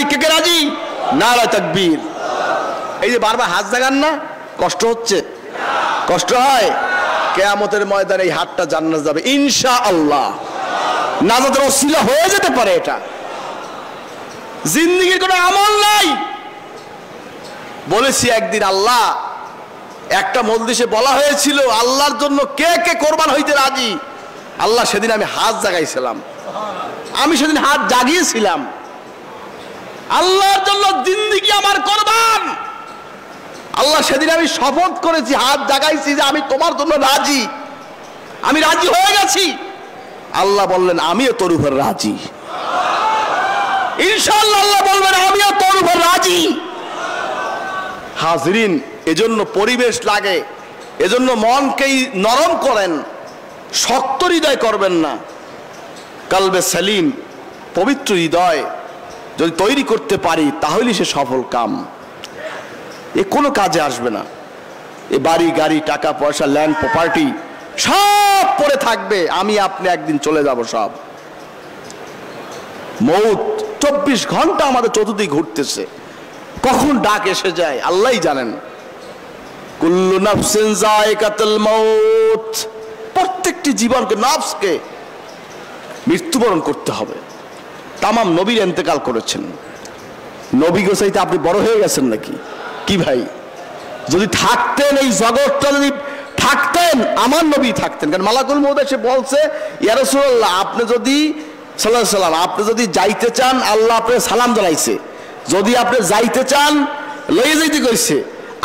কে কে রাজি? নারা তাকবীর। এই যে বারবার হাত জাগান না, কষ্ট হচ্ছে? কষ্ট হয়? কিয়ামতের ময়দানে এই হাতটা জান্নাত যাবে ইনশাআল্লাহ। নাজাতের ওসিলা হয়ে যেতে পারে। এটা জিন্দেগীর কোনো আমল নাই। বলেছি একদিন, আল্লাহ একটা মজলিসে বলা হয়েছিল আল্লাহর জন্য কে কে কোরবান হইতে রাজি। আল্লাহ সেদিন আমি হাত জাগাইছিলাম, আমি সেদিন হাত জাগিয়েছিলাম। আল্লাহর জন্য জিন্দেগি আমার কোরবান। আল্লাহ সেদিন আমি শপথ করেছি, হাত জাগাইছি যে আমি তোমার জন্য রাজি, আমি রাজি হয়ে গেছি। আল্লাহ বললেন আমিও তোর উপর রাজি। ইনশাআল্লাহ আল্লাহ বলবেন আমিও তোর উপর রাজি। হাজরিন, এজন্য পরিবেশ লাগে, এজন্য মনকেই নরম করেন, শক্ত হৃদয় করবেন না। কালবে সালিম, পবিত্র হৃদয় যদি তৈরি করতে পারি তাহলে সে সফল কাম। এ কোনো কাজে আসবে না। এ বাড়ি গাড়ি টাকা পয়সা ল্যান্ড প্রপার্টি সব পড়ে থাকবে, আমি আপনি একদিন চলে যাব সব। মৌত 24 ঘন্টা আমাদের চতুর্দিকে ঘুরতেছে, কখন ডাক এসে যায় আল্লাহই জানেন। কুল্লু নাফসিন যায়কাতুল মাউত, প্রত্যেকটি জীবনকে নফসকে মৃত্যুবরণ করতে হবে। তামাম নবীর ইন্তেকাল করেছেন। নবী গোসাইতে আপনি বড় হয়ে গেছেন নাকি? কি ভাই, যদি থাকতেন এই জগৎটা, যদি থাকতেন আমার নবী থাকতেন। কারণ মালাকুল মউত এসে বলছে ইয়া রাসূলুল্লাহ, আপনি যদি সাল্লাল্লাহু আলাইহি সাল্লাম, আপনি যদি যাইতে চান আল্লাহ আপনাকে সালাম জানাইছে, যদি আপনি যাইতে চান লইয়ে যাইতে কইছে,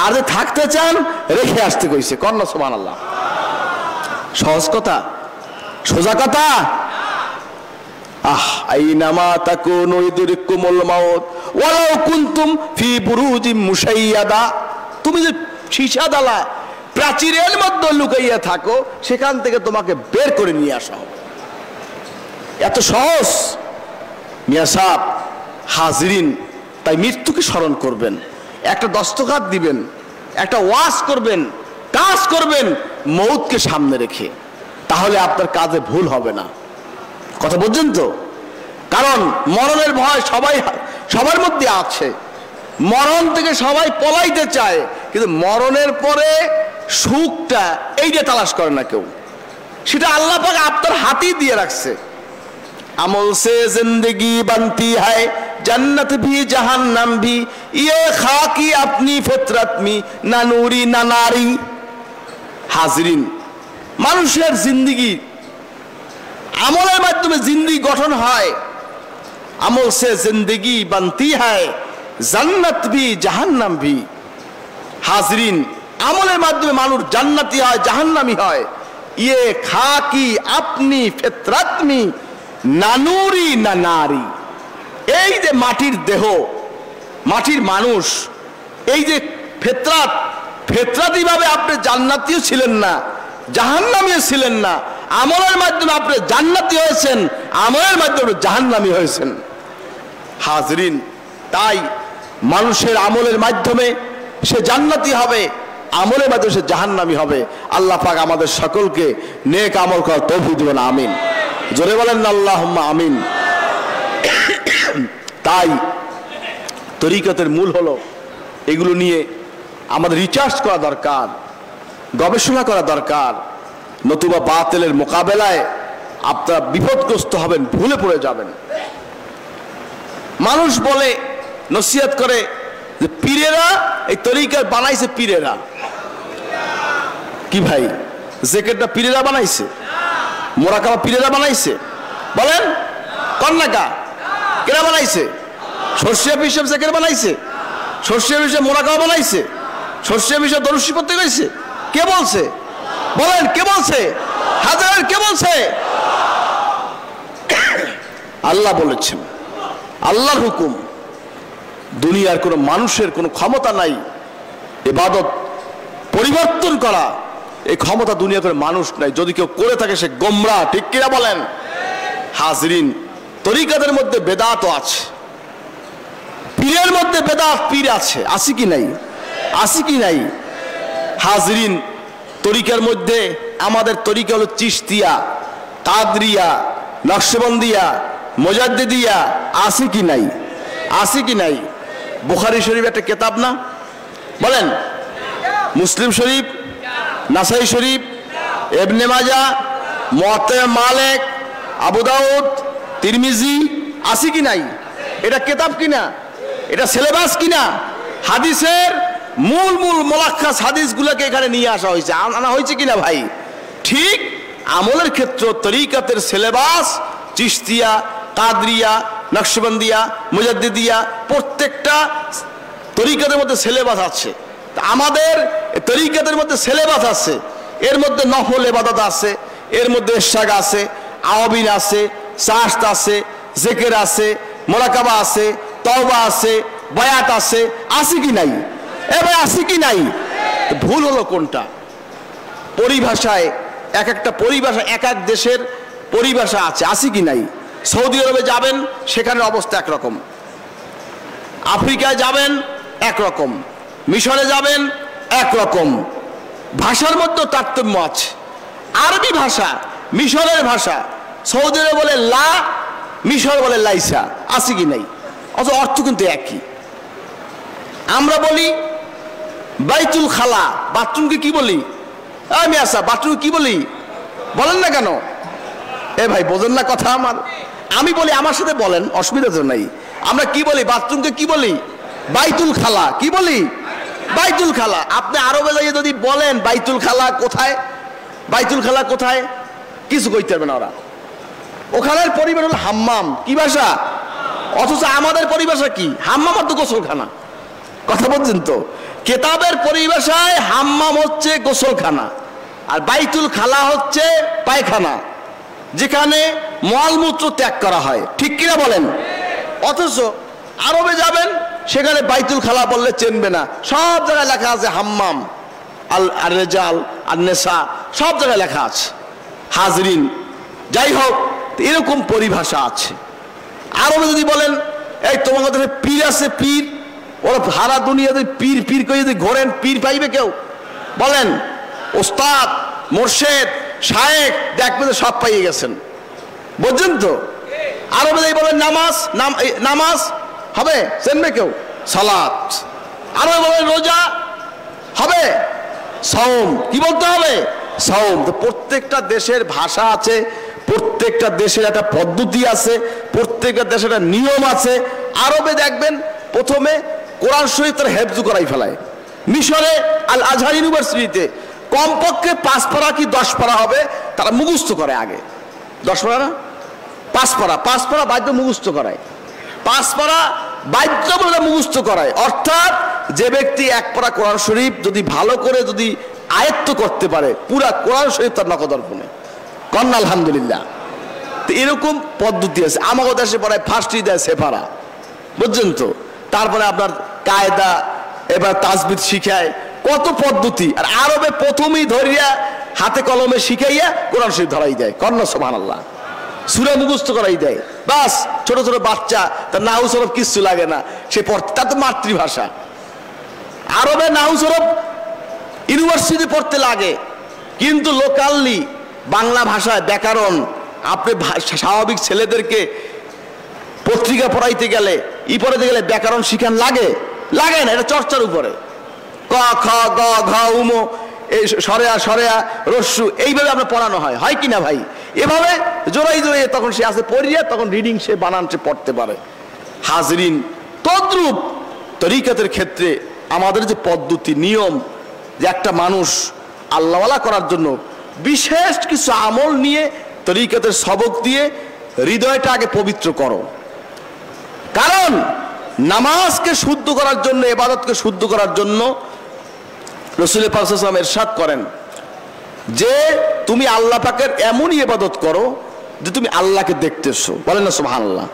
আর যদি থাকতে চান রেখে আসতে কইছে। কন্যা সুবহানাল্লাহ। সহজ কথা? সোজা কথা? আইনামা তাকুনু ইদরিকুমুল মাউত ওয়ালাউ কুনতুম ফি বুরুজিম মুশাইয়াদা। তুমি যে সীসাদালা প্রাচীরের মধ্যে লুকাইয়া থাকো, সেখান থেকে তোমাকে বের করে নিয়ে আসা হবে। এত সহজ মিয়া সাহেব। হাজরিন, তাই মৃত্যুকে স্মরণ করবেন, একটা দস্তখত দিবেন, একটা ওয়াজ করবেন, কাজ করবেন মৌতকে সামনে রেখে, তাহলে আপনার কাজে ভুল হবে না। কথা বুঝছেন তো? কারণ মরণের ভয় সবার মধ্যে আছে। মরণ থেকে সবাই পলাইতে চায়, কিন্তু মরণের পরে সুখটা এইটা তালাশ করে না কেউ। সেটা আল্লাহ পাক আপনার হাতেই দিয়ে রাখছে। আমল সে জিंदगी बनती है जन्नत भी जहन्नम भी ये खाकी अपनी फितरत में ना नूरी ना नारी। हाजरीन, মানুষের জিন্দেগি আমলের মাধ্যমে জিন্দেগি গঠন হয়। আমল সে জিंदगी बनती है जन्नत भी जहन्नम भी। हाजरीन, আমলের মাধ্যমে মানুষ জান্নাতি হয়, জাহান্নামী হয়। ये खाकी अपनी फितरत में নানুরি না নারী। এই যে মাটির দেহ, মাটির মানুষ, এই যে ফেতরাত, ফেতরাতি ভাবে আপনি জান্নাতীও ছিলেন না, জাহান্নামীও ছিলেন না। আমলের মাধ্যমে আপনি জান্নাতি হয়েছেন, আমলের মাধ্যমে জাহান্নামী হয়েছেন। হাজরিন, তাই মানুষের আমলের মাধ্যমে সে জান্নাতি হবে, আমলের মাধ্যমে সে জাহান্নামী হবে। আল্লাহ পাক আমাদের সকলকে নেক আমল করার তৌফিক দিবেন, আমিন। জোরে বলেন না আল্লাহুম্মা আমিন। তাই তরিকতের মূল হলো এগুলো নিয়ে আমাদের রিসার্চ করা দরকার, গবেষণা করা দরকার। নতুবা বাতিলের মোকাবেলায় আপনারা বিপদগ্রস্ত হবেন, ভুলে পড়ে যাবেন। মানুষ বলে, নসিহত করে যে পীরেরা এই তরিকা বানাইছে, পীরেরা। কি ভাই, জ্যাকেটটা পীরেরা বানাইছে? মোরাকাবা পীরেরা বানাইছে? বলেন কন্যাকা কেরা বানাইছে? সর্ষিয়া পিসব জ্যাকেট বানাইছে? সর্ষিয়া পিসব মোরাকাবা বানাইছে? সর্ষিয়া পিসব দরুশি পড়তে গেছে? কে বলছে? বলেন কে বলছে? হাজার কে বলছে? আল্লাহ বলেছেন, আল্লাহর হুকুম। দুনিয়ার কোনো মানুষের কোনো ক্ষমতা নাই ইবাদত পরিবর্তন করা, এই ক্ষমতা দুনিয়া করে মানুষ নাই। যদি কেউ করে থাকে সে গোমরা, ঠিক কিনা বলেন? হাজরিন, তরিকাদের মধ্যে বেদাতও আছে, পীরের মধ্যে বেদাত পীর আছে, আছে কি নাই? আছে কি নাই? হাজরিন, তরিকার মধ্যে আমাদের তরিকা হলো চিশতিয়া, কাদরিয়া, নকশবন্দিয়া, মুজাদ্দিদিয়া, আছে কি নাই? আছে কি নাই? বুখারী শরীফ একটা কিতাব না? বলেন। মুসলিম শরীফ, নাসাই শরীফ, ইবনে মাজাহ, মুওয়াত্তা মালিক, আবু দাউদ, তিরমিজি, আছে কি নাই? এটা কিতাব কিনা? এটা সিলেবাস কিনা? হাদিসের মূল মোলাক্কাস হাদিসগুলোকে এখানে নিয়ে আসা হয়েছে, আনা হয়েছে কিনা ভাই? ঠিক আমলের ক্ষেত্রে তরিকাতের সিলেবাস চিশতিয়া, কাদরিয়া, নকশবন্দিয়া, মুজাদ্দিদিয়া প্রত্যেকটা তরিকাতের মধ্যে সিলেবাস আছে। আমাদের তরিকাতের মধ্যে সিলেবাস আছে, এর মধ্যে নফল ইবাদত আছে, এর মধ্যে ইরশাদ আছে, আওয়াবিন আছে, চাশত আছে, জিকির আছে, মুরাকাবা আছে, তওবা আছে, বায়াত আছে, আছে কি নাই? এবার আছে কি নাই? ভুল হলো কোনটা? পরিভাষায় এক একটা পরিভাষা, এক এক দেশের পরিভাষা আছে কি নাই? সৌদি আরবে যাবেন, সেখানে অবস্থা একরকম, আফ্রিকায় যাবেন একরকম, মিশরে যাবেন একরকম, ভাষার মধ্যে তারতম্য আছে। আরবি ভাষা মিশরের ভাষা, সৌদি আরবে বলে লা, মিশর বলে লাইসা, আছে কি নাই? অথচ অর্থ কিন্তু একই। আমরা বলি বাইতুল খালা, বাথরুমকে কি বলি? আমি আসা বাথরুম কি বলি? বলেন না কেন? এ ভাই বোঝেন না কথা আমার? আমি বলি, আমার সাথে বলেন, অসুবিধা তো নাই। আমরা কি বলি? বাথরুমকে কি বলি? বাইতুল খালা। কি বলি? বাইতুল খালা। আপনি আরবে যাইয়ে যদি বলেন বাইতুল খালা কোথায়, বাইতুল খালা কোথায়, কিছু কইতে পারবে না ওরা। ওখানের পরিবার হলো হাম্মাম। কি ভাষা? অথচ আমাদের পরিভাষা কি? হাম্মাম আর তো গোসলখানা। কথা বলছেন তো? কেতাবের পরিভাষায় হাম্মাম হচ্ছে গোসলখানা, আর বাইতুল খালা হচ্ছে পায়খানা, যেখানে মলমূত্র ত্যাগ করা হয়। ঠিক কিনা বলেন? অথচ আরবে যাবেন, সেখানে বাইতুল খালা বললে চেনবে না, সব জায়গায় লেখা আছে হাম্মাম, আর রেজাল আর নেশা, সব জায়গায় লেখা আছে হাজরিন। যাই হোক, এরকম পরিভাষা আছে। আরবে যদি বলেন এই তোমার কাছে পীর আছে, পীর, ওরা সারা দুনিয়াতে পীর পীর করে যদি ঘোরেন, পীর পাইবে কেউ? বলেন। ওস্তাদ, মোর্শেদ, শায়েখ দেখবেন সব পাইয়ে গেছেন, বুঝছেন তো? আরবে যদি বলেন নামাজ, নামাজ হবে, চেনবে কেউ? সালাত। আরবে বলেন রোজা হবে, সাওম। কি বলতে হবে? সাওম। তো প্রত্যেকটা দেশের ভাষা আছে, প্রত্যেকটা দেশের একটা পদ্ধতি আছে, প্রত্যেকটা দেশের একটা নিয়ম আছে। আরবে দেখবেন প্রথমে কোরআন শরীফ তার হেফজ করাই ফেলায়। মিশরে আল আজহার ইউনিভার্সিটিতে কমপক্ষে 5 পারা কি 10 পারা হবে, তারা মুখস্থ করে আগে। 10 পারা না, 5 পারা, 5 পারা বাধ্য মুখস্থ করায়, 5 পারা বাধ্য বলে মুখস্থ করায়। অর্থাৎ যে ব্যক্তি 1 পারা কোরআন শরীফ যদি ভালো করে যদি আয়ত্ত করতে পারে, পুরা কোরআন শরীফ তার নখদর্পণে। কন্যা আলহামদুলিল্লাহ। তো এরকম পদ্ধতি আছে। আমাদের দেশে পড়ায় ফার্স্টই দেয় সেফারা, বুঝছেন তো? তারপরে আপনার কায়দা, এবার তাজবিদ শিখায়, কত পদ্ধতি। আর আরবে প্রথমেই ধরিয়া হাতে কলমে শিখাইয়া কোরআন শরীফ ধরাই দেয়। কন্যা সুবহানাল্লাহ। সূরা মুখস্থ করাই দেয়, বাস। ছোট ছোট বাচ্চা, তার নাহু সরফ কিচ্ছু লাগে না, সে পড়তে, তার তো মাতৃভাষা। আরবে নাহু সরফ ইউনিভার্সিটি পড়তে লাগে, কিন্তু লোকালি বাংলা ভাষায় ব্যাকরণ, আপনি স্বাভাবিক ছেলেদেরকে পত্রিকা পড়াইতে গেলে, পড়াইতে গেলে ব্যাকরণ শিখান লাগে? লাগে না, এটা চর্চার উপরে। ক, খ, গ, ঘ, উম, এই সরেয়া সরেয়া রস্যু, এইভাবে আমরা পড়ানো হয়, হয় কিনা ভাই? এভাবে জোড়াই জোড়াই তখন সে আসে পড়িয়া, তখন রিডিং সে বানান সে পড়তে পারে। হাজরিন, তদ্রূপ তরিকাতের ক্ষেত্রে আমাদের যে পদ্ধতি নিয়ম, যে একটা মানুষ আল্লাহওয়ালা করার জন্য বিশেষ কিছু আমল নিয়ে, তরিকাতের সবক দিয়ে হৃদয়টা আগে পবিত্র করো। কারণ নামাজকে শুদ্ধ করার জন্য, ইবাদতকে শুদ্ধ করার জন্য রাসূল পাক সাল্লাল্লাহু আলাইহি ওয়াসাল্লাম ইরশাদ করেন যে তুমি আল্লাহ পাকের এমনই ইবাদত করো যে তুমি আল্লাহকে দেখতেছো। বলেন না সুবহানাল্লাহ।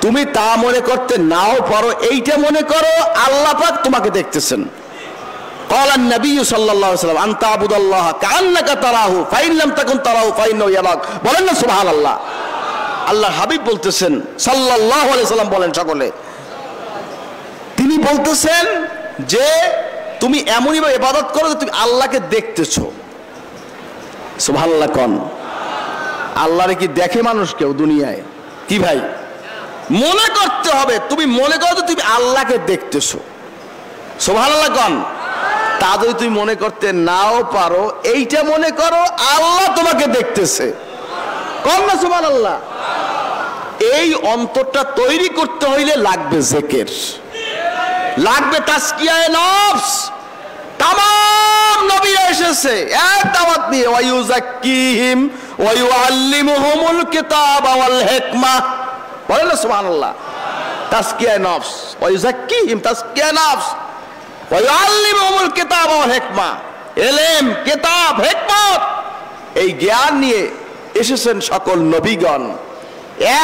তুমি তা মনে করতে নাও পারো, এইটা মনে করো আল্লাহ পাক তোমাকে দেখতেছেন। قال النبي صلى الله عليه وسلم أن تعبد الله كأنك تراه فإن لم تكن تراه فإنه يراك। বলেন না সুবহানাল্লাহ। আল্লাহ হাবিব বলতেছেন সাল্লাল্লাহু আলাইহি সাল্লাম, বলেন সকলে, তিনি বলতেছেন যে তুমি এমনই ভাবে ইবাদত করো যে তুমি আল্লাহকে দেখতেছো। সুবহানাল্লাহ। কোন আল্লাহরে কি দেখে মানুষ কেউ দুনিয়ায়? কি ভাই, মনে করতে হবে, তুমি মনে করো তুমি আল্লাহকে দেখতেছো, সুবহানাল্লাহ কোন। তা যদি তুমি মনে করতে নাও পারো, এইটা মনে করো আল্লাহ তোমাকে দেখতেছে, কোন না সুবহানাল্লাহ। এই অন্তরটা তৈরি করতে হইলে লাগবে জিকির, লাগবে তাজকিয়ায়ে নফস। তামাম নবীরা এসেছে এক দাওয়াত নিয়ে, ওয়ায়ুযাক্কিহিম ওয়া ইউআল্লিমুহুমুল কিতাবা ওয়াল হিকমা, বলেন না সুবহানাল্লাহ। তাজকিয়ায়ে নফস, ওয়ায়ুযাক্কিহিম তাজকিয়ায়ে নফস, ওয়া ইউআল্লিমুহুমুল কিতাবা ওয়াল হিকমা, ইলম, কিতাব, হিকমত, এই জ্ঞান নিয়ে এসেছেন সকল নবীগণ।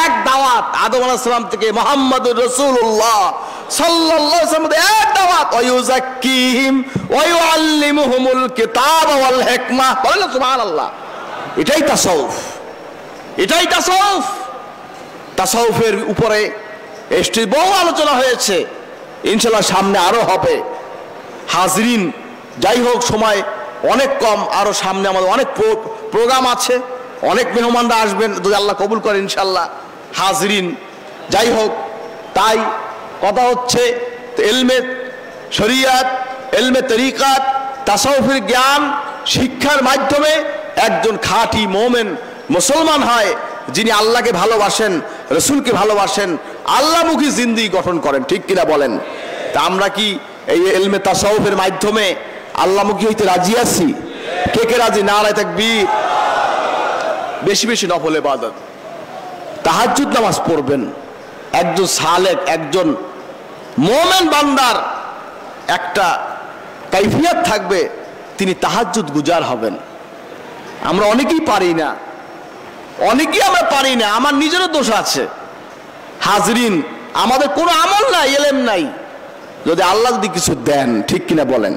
এক দাওয়াত আদম আলাইহিস সালাম থেকে মুহাম্মদুর রাসূলুল্লাহ সাল্লাল্লাহু আলাইহি ওয়াসাল্লাম, এক দাওয়াত, ওয়ায়ুযাক্কিহিম ওয়া ইউআল্লিমুহুমুল কিতাবা ওয়াল হিকমা, বলেন সুবহানাল্লাহ। এটাই তাসাউফ, এটাই তাসাউফ। তাসাউফের উপরে এসটি বহু আলোচনা হয়েছে, ইনশাআল্লাহ সামনে আরো হবে। হাজরিন, যাই হোক সময় অনেক কম, আরো সামনে আমাদের অনেক প্রোগ্রাম আছে, অনেক মেহমানরা আসবেন যদি আল্লাহ কবুল করে ইনশাআল্লাহ। হাজরিন, যাই হোক, তাই কথা হচ্ছে ইলমে শরিয়াত, ইলমে তরিকাত, তাসাউফের জ্ঞান শিক্ষার মাধ্যমে একজন খাঁটি মুমিন মুসলমান হয়, যিনি আল্লাহকে ভালোবাসেন, রসুলকে ভালোবাসেন, আল্লাহমুখী জিন্দেগি গঠন করেন, ঠিক কিনা বলেন। তা আমরা কি এই ইলমে তাসাউফের মাধ্যমে আল্লাহমুখী হইতে রাজি আছি? কে কে রাজি? নারায়ে তাকবীর। বেশি বেশি নফল ইবাদত, তাহাজ্জুদ নামাজ পড়বেন। একজন সালেক, একজন মুমিন বান্দার একটা কাইফিয়ত থাকবে, তিনি তাহাজ্জুদ গুজার হবেন। আমরা অনেকেই পারি না, অনেকেই আমরা পারি না, আমার নিজেরও দোষ আছে। হাজরিন, আমাদের কোনো আমল নাই, ইলম নাই, যদি আল্লাহ যদি কিছু দেন, ঠিক কিনা বলেন।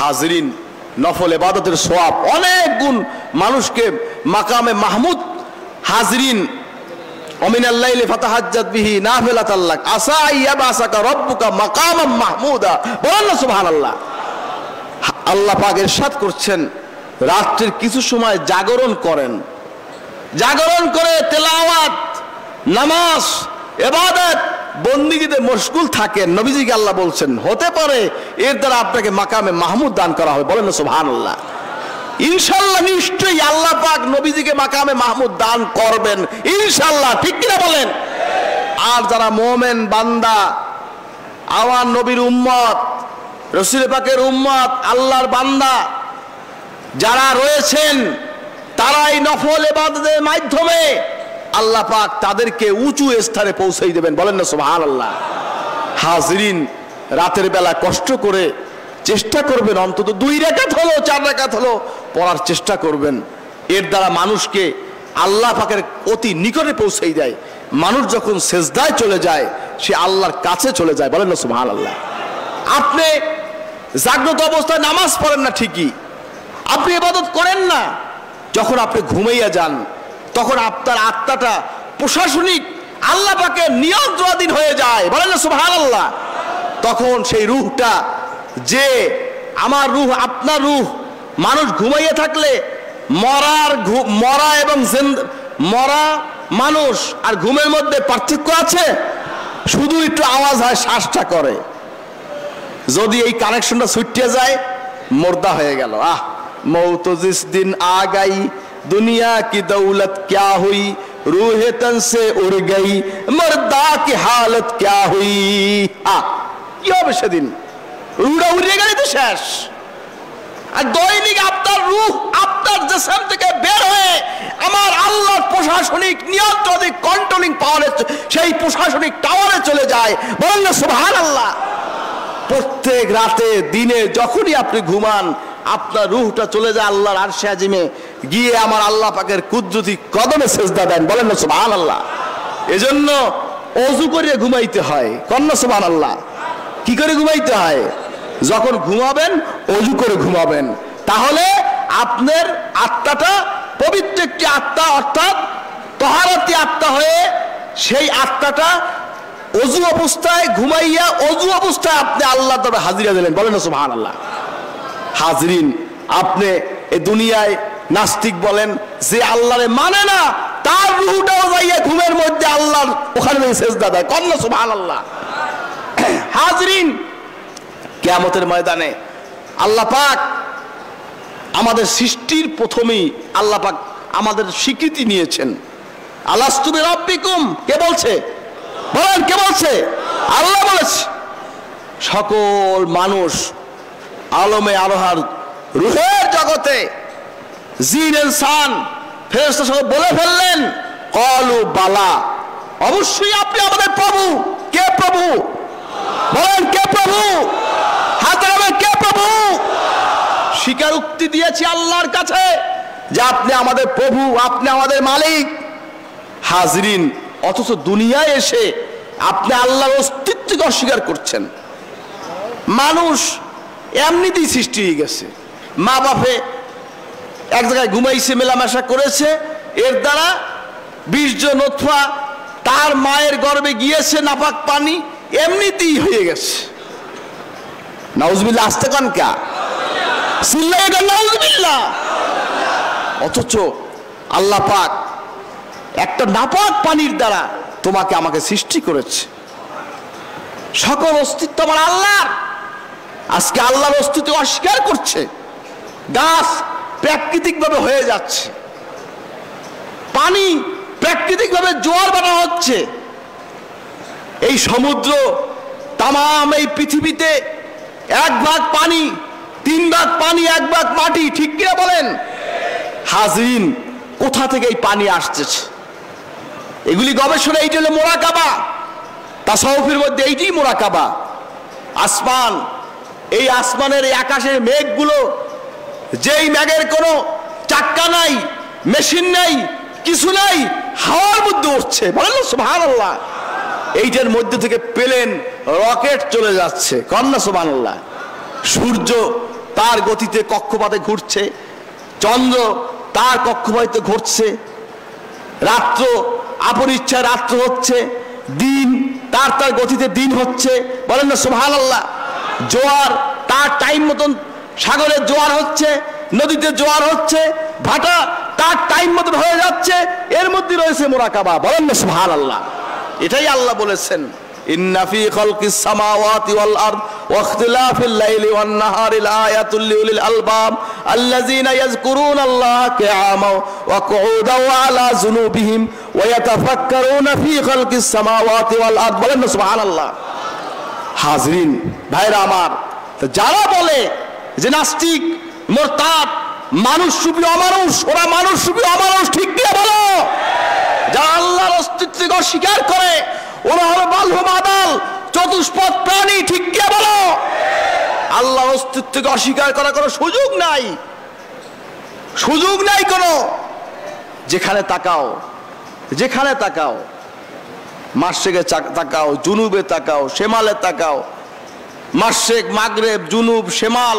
হাজরিন, নফল ইবাদতের সওয়াব অনেক গুণ মানুষকে মাকামে মাহমুদ। হাজরিন, ওমিনাল লাইলি ফাতাহাজ্জাত বিহি নাফিলাতাল লাক আসা আইয়াবাসাকা রাব্বুকা মাকামাম মাহমুদা, বলেন না সুবহানাল্লাহ। আল্লাহ পাক ইরশাদ করছেন, রাত্রির কিছু সময় জাগরণ করেন, জাগরণ করে তেলাওয়াত, নামাজ, ইবাদত, বন্দিগিতে মশগুল থাকেন। নবীজিকে আল্লাহ বলছেন, হতে পারে এর দ্বারা আপনাকে মাকামে মাহমুদ দান করা হবে, বলেন না সুবহানাল্লাহ। ইনশাআল্লাহ, নিশ্চয়ই আল্লাহ পাক নবীজিকে মাকামে মাহমুদ দান করবেন ইনশাআল্লাহ, ঠিক কিনা বলেন। আর যারা মুমিন বান্দা, আমার নবীর উম্মত, রাসূল পাকের উম্মত, আল্লাহর বান্দা যারা রয়েছেন, তারাই নফল ইবাদতের মাধ্যমে আল্লাহ পাক তাদেরকে উঁচু স্থানে পৌঁছাই দেবেন, বলেন না সুবহানাল্লাহ। হাজরিন, রাতের বেলা কষ্ট করে চেষ্টা করবেন, অন্তত 2 রাকাত হলো 4 রাকাত হলো পড়ার চেষ্টা করবেন। এর দ্বারা মানুষকে আল্লাহ পাকের অতি নিকটে পৌঁছাই দেয়। মানুষ যখন সেজদায় চলে যায়, সে আল্লাহর কাছে চলে যায়, বলেন না সুবহানাল্লাহ। আপনি জাগ্রত অবস্থায় নামাজ পড়েন না ঠিকই, আপনি ইবাদত করেন না, যখন আপনি ঘুমাইয়া যান তখন আপনার আত্মাটা প্রশাসনিক আল্লাহ পাকের নিয়ন্ত্রণাধীন হয়ে যায়, বলেন না সুবহানাল্লাহ। তখন সেই রূহটা, যে আমার রূহ, আপনার রূহ, মানুষ ঘুমাইয়া থাকলে মরা এবং মরা মানুষ আর ঘুমের মধ্যে পার্থক্য আছে? শুধু একটু আওয়াজ হয়, শ্বাসটা করে। যদি এই কানেকশনটা ছুটিয়ে যায়, মুর্দা হয়ে গেল। मौत जिस दिन आ गई दुनिया की दौलत क्या हुई, रूह तन से उड़ गई मर्दा की हालत क्या हुई। কি হবে সেদিন? রুহটা উড়ে গেলে তো শেষ। আর দৈনিক আপনার রূহ আপনার জিসম থেকে বের হয়ে আমার আল্লাহর প্রশাসনিক নিয়ন্ত্রণে, কন্ট্রোলিং পাওয়ারে, সেই প্রশাসনিক টাওয়ারে চলে যায়, বলেন না সুবহানাল্লাহ। প্রত্যেক রাতে, দিনে যখনই আপনি ঘুমান, আপনার রূহটা চলে যায় আল্লাহর আরশে আজিমে, গিয়ে আমার আল্লাহ পাকের কুদরতি কদমে সেজদা দেন, বলেন না সুবহানাল্লাহ। এজন্য ওযু করে ঘুমাইতে হয়, কন না সুবহানাল্লাহ। কি করে ঘুমাইতে হয়? যখন ঘুমাবেন ওযু করে ঘুমাবেন, তাহলে আপনার আত্মাটা পবিত্র একটি আত্মা, অর্থাৎ তহারতি আত্মা হয়ে সেই আত্মাটা ওযু অবস্থায় ঘুমাইয়া ওযু অবস্থায় আপনি আল্লাহ তবে হাজিরা দিলেন, বলেন না সুবহানাল্লাহ। হাজরিন, আপনি এই দুনিয়ায় নাস্তিক বলেন, যে আল্লাহরে মানে না, তার তার রূহটাও যাইয়া ঘুমের মধ্যে আল্লাহর ওখানে সেজদা দেয়। কন্যা সুবহানাল্লাহ। হাজরিন, কিয়ামতের ময়দানে আল্লাহ পাক আমাদের সৃষ্টির প্রথমেই আল্লাহ পাক আমাদের স্বীকৃতি নিয়েছেন। আলাস্তু বিরাব্বিকুম, কে বলছে? বলেন, কে বলছে? আল্লাহ বলেছে। সকল মানুষ আলমে আরোহার রূহের জগতে জিন ইনসান ফেরেশতা সব বলে ফেললেন, ক্বালু বালা, অবশ্যই আপনি আমাদের প্রভু। কে প্রভু? বলেন, কে প্রভু? হাত নামান, কে প্রভু? স্বীকারোক্তি দিয়েছি আল্লাহর কাছে যে আপনি আমাদের প্রভু, আপনি আমাদের মালিক। হাজরিন, অথচ দুনিয়ায় এসে আপনি আল্লাহর অস্তিত্বকে অস্বীকার করছেন। মানুষ এমনিতেই সৃষ্টি হয়ে গেছে, মা বাপে এক জায়গায় ঘুমাইছে, মেলামেশা করেছে, এর দ্বারা বীর্য নতফা তার মায়ের গর্ভে গিয়েছে, নাপাক পানি এমনিতেই হয়ে গেছে। নাউজুবিল্লাহ, আসতে কান কা সিল্লাই নাউজুবিল্লাহ। অথচ আল্লাহ পাক একটা নাপাক পানির দ্বারা তোমাকে আমাকে সৃষ্টি করেছে। সকল অস্তিত্ব আমার আল্লাহর। আজকে আল্লাহর অস্তিত্ব অস্বীকার করছে। গাছ প্রাকৃতিকভাবে হয়ে যাচ্ছে, পানি প্রাকৃতিকভাবে জোয়ার বানা হচ্ছে, এই সমুদ্র তামাম এই পৃথিবীতে 1 ভাগ পানি, 3 ভাগ পানি, 1 ভাগ মাটি, ঠিক কিনা বলেন? হাজরিন, কোথা থেকে এই পানি আসতেছে? এগুলি গবেষণা, এইটা হলো মুরাকাবা। তাসাউফের মধ্যে এইটাই মুরাকাবা। আসমান, এই আসমানের এই আকাশের মেঘগুলো, যেই মেঘের কোনো চাক্কা নাই, মেশিন নাই, কিছু নাই, হাওয়ার মধ্যে উঠছে। বলেন না সুবহানাল্লাহ। এইটার মধ্যে থেকে প্লেন, রকেট চলে যাচ্ছে। কন্যা সুবহানাল্লাহ। সূর্য তার গতিতে কক্ষপথে ঘুরছে, চন্দ্র তার কক্ষপথে ঘুরছে, রাত্র আপরিচ্ছায় রাত্র হচ্ছে, দিন তার তার গতিতে দিন হচ্ছে। বলেন না সুবহানাল্লাহ। জোয়ার তার টাইম মতন সাগরে জোয়ার হচ্ছে, নদীতে জোয়ার হচ্ছে, ভাটা তার টাইম মতন হয়ে যাচ্ছে। এর মধ্যে রয়েছে মুরাকাবা। বলেন না সুবহানাল্লাহ। এটাই আল্লাহ বলেছেন, ইন্না ফি খালকিস সামাওয়াতি ওয়াল আরদ ওয়া ইখতিলাফিল লাইলি ওয়ান নাহারি লাআয়াতুল লিউলিল আলবাব আল্লাযীনা ইয়াযকুরুনাল্লাহা কিয়ামান ওয়া কুউদান ওয়া আলা যুনুবিহিম ওয়া ইয়াতাফাক্কারুনা ফি খালকিস সামাওয়াতি ওয়াল আরদ। বলেন না সুবহানাল্লাহ। হাজরিন, ভাইরা আমার, যারা বলে যে নাস্তিক, মুরতাদ, মানুষ রূপী অমানুষ, ওরা মানুষ রূপী অমানুষ, ঠিক কি বলো? যারা আল্লাহর অস্তিত্বকে অস্বীকার করে, ওরা হলো বালহুম আদাল, চতুষ্পদ প্রাণী, ঠিক কি বলো? আল্লাহর অস্তিত্বকে অস্বীকার করার কোনো সুযোগ নাই, সুযোগ নাই কোনো। যেখানে তাকাও, যেখানে তাকাও, মাশরিকে তাকাও, জুনুবে তাকাও, শেমালে তাকাও, মাশরিক, মাগরিব, জুনুব, শেমাল,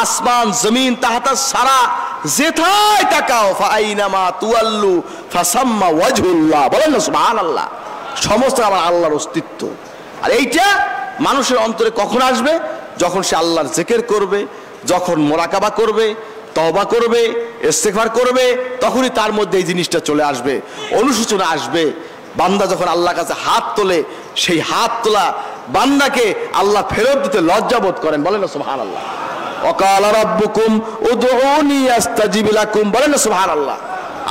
আসমান, জমিন, তাহাতা সারা, যেথায় তাকাও, ফাআইনামা তুয়াল্লু ফাসাম্মা ওয়াজহুল্লাহ। বলেন না সুবহানাল্লাহ। সমস্ত আমার আল্লাহর অস্তিত্ব। আর এইটা মানুষের অন্তরে কখন আসবে? যখন সে আল্লাহর জিকির করবে, যখন মুরাকাবা করবে, তওবা করবে, ইস্তিগফার করবে, তখনই তার মধ্যে এই জিনিসটা চলে আসবে, অনুশোচনা আসবে। বান্দা যখন আল্লাহর কাছে হাত তোলে, সেই হাত তোলা বান্দাকে আল্লাহ ফেরত দিতে লজ্জাবোধ করেন। বলেন না সুবহানাল্লাহ। ওয়াকালা রাব্বুকুম উদউনি আস্তাজিব লাকুম। বলেন না সুবহানাল্লাহ।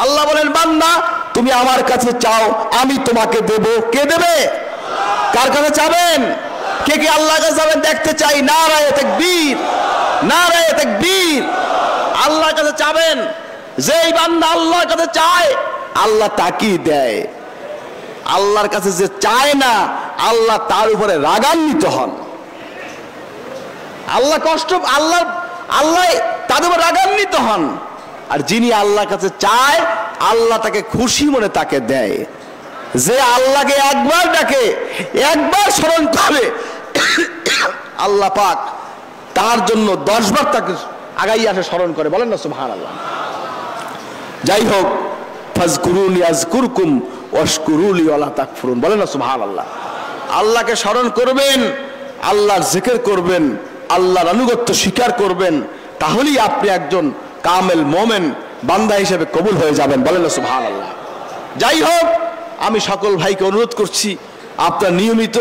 আল্লাহ বলেন, বান্দা তুমি আমার কাছে চাও, আমি তোমাকে দেব। কে দেবে? কার কাছে চাবেন? কে কে আল্লাহর কাছে যাবেন দেখতে চাই। নারায়ে তাকবীর, নারায়ে তাকবীর। আল্লাহর কাছে চাবেন। যেই বান্দা আল্লাহর কাছে চায়, আল্লাহ তাকেই দেয়। আল্লাহর কাছে যে চায় না, আল্লাহ তার উপরে রাগান্বিত হন। আল্লাহ কষ্ট, আল্লাহ তাদের উপর রাগান্বিত হন। আর যিনি আল্লাহর কাছে চায়, আল্লাহ তাকে খুশি মনে তাকে দেয়। যে আল্লাহকে একবার ডাকে, একবার স্মরণ করে, আল্লাহ পাক তার জন্য 10 বার তাকে আগাইয়া আসে স্মরণ করে। বলেন না সুবহানাল্লাহ। যাই হোক, ফাজকুরুনি আযকুরকুম ওয়াশকুরুলি ওয়ালা তাকফুরুন। বলেন না সুবহানাল্লাহ। আল্লাহকে স্মরণ করবেন, আল্লাহর জিকির করবেন, আল্লাহর আনুগত্য স্বীকার করবেন, তাহলেই আপনি একজন কামেল মুমিন বান্দা হিসেবে কবুল হয়ে যাবেন। বলেন না সুবহানাল্লাহ। যাই হোক, আমি সকল ভাইকে অনুরোধ করছি, আপনার নিয়মিত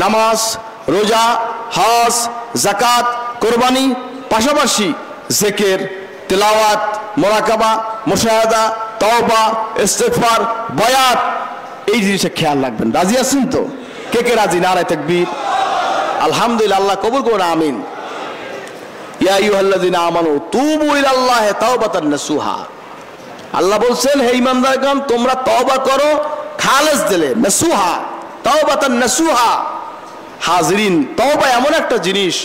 নামাজ, রোজা, হজ, যাকাত, কোরবানি, পাশাপাশি জিকির, তেলাওয়াত, মুরাকাবা, মুশাহাদা, তওবা, ইস্তিগফার, বায়াত, এই জিনিসে খেয়াল রাখবেন। রাজি আছেন তো? কে কে রাজি? নারায়ে তাকবীর। আলহামদুলিল্লাহ, আল্লাহ কবুল করুন, আমিন। ইয়া আইয়ুহাল্লাযিনা আমানু তুবু ইলাল্লাহি তাওবাতান নাসুহা। আল্লাহ বলছেন, হে ঈমানদারগণ, তোমরা তওবা করো খালেস দিলে, নাসুহা, তাওবাতান নাসুহা। হাজরিন, তওবা এমন একটা জিনিস,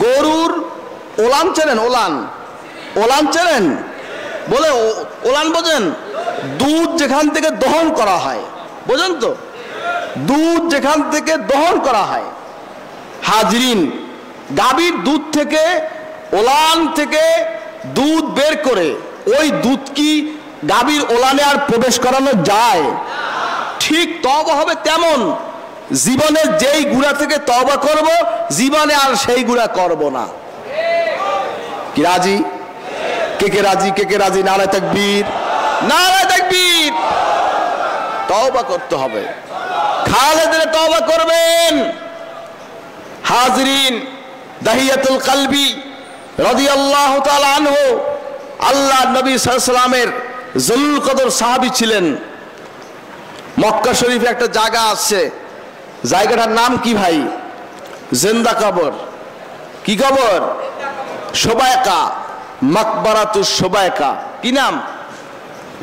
গরুর ওলান চেনেন? ওলান চেনেন? বলে ওলান বোঝেন? দুধ যেখান থেকে দহন করা হয়, বোঝেন তো? দুধ যেখান থেকে দহন করা হয়, হাজরিন, গাভীর দুধ থেকে, ওলান থেকে দুধ বের করে ওই দুধ কি গাভীর ওলানে আর প্রবেশ করানো যায়? ঠিক তওবা হবে তেমন, জীবনে যেই গুনাহ থেকে তওবা করব, জীবনে আর সেই গুনাহ করব না। কি রাজি? কে কে রাজি? কে কে রাজি? নারায়ে তাকবীর, নারায়ে তাকবীর। তওবা করতে হবে, খালেদের তওবা করবেন। হাজরিন, দাহিয়াতুল কলবি রাদিয়াল্লাহু তাআলা আনহু, আল্লাহ নবী সাল্লাল্লাহু আলাইহি সাল্লামের জুল কদর সাহাবী ছিলেন। মক্কা শরীফে একটা জায়গা আছে, জায়গাটার নাম কি ভাই? জিন্দা কবর। কি কবর? সুবায়কা, মাকবারাতুস সুবায়কা। কি নাম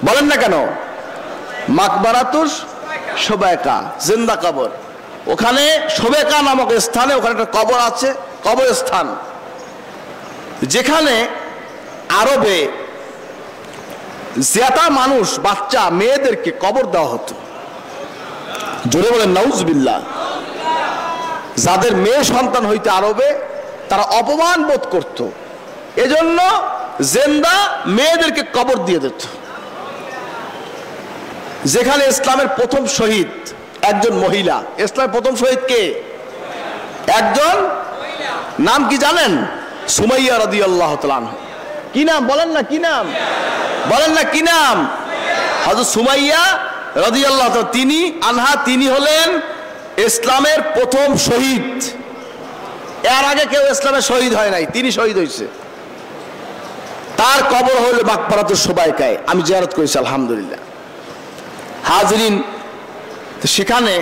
বলেন না কেন? মাকবারাতুস সুবায়কা, জিন্দা কবর। ওখানে সুবায়কা নামক স্থানে ওখানে একটা কবর আছে, কবরস্থান, যেখানে আরবে জিয়াতা মানুষ, বাচ্চা মেয়েদেরকে কবর দেওয়া হতো। জোরে বলেন নাউজুবিল্লাহ। যাদের মেয়ে সন্তান হইতে আরবে, তারা অপমান বোধ করত, এজন্য জিন্দা মেয়েদেরকে কবর দিয়ে দিত। যেখানে ইসলামের প্রথম শহীদ একজন মহিলা। ইসলামের প্রথম শহীদ কে? একজন, নাম কি জানেন? সুমাইয়া রাদিয়াল্লাহু তাআলা আনহা। কি নাম বলেন না? কি নাম বলেন না? কি নাম? হযরত সুমাইয়া রাদিয়াল্লাহু তাআলা, তিনি আনহা, তিনি হলেন ইসলামের প্রথম শহীদ। এর আগে কেউ ইসলামের শহীদ হয় নাই, তিনি শহীদ হয়েছে। তার কবর হলো মাকবারাতুস সুবায়কায়, আমি জিয়ারত করেছি আলহামদুলিল্লাহ। হাজরিন, সেখানে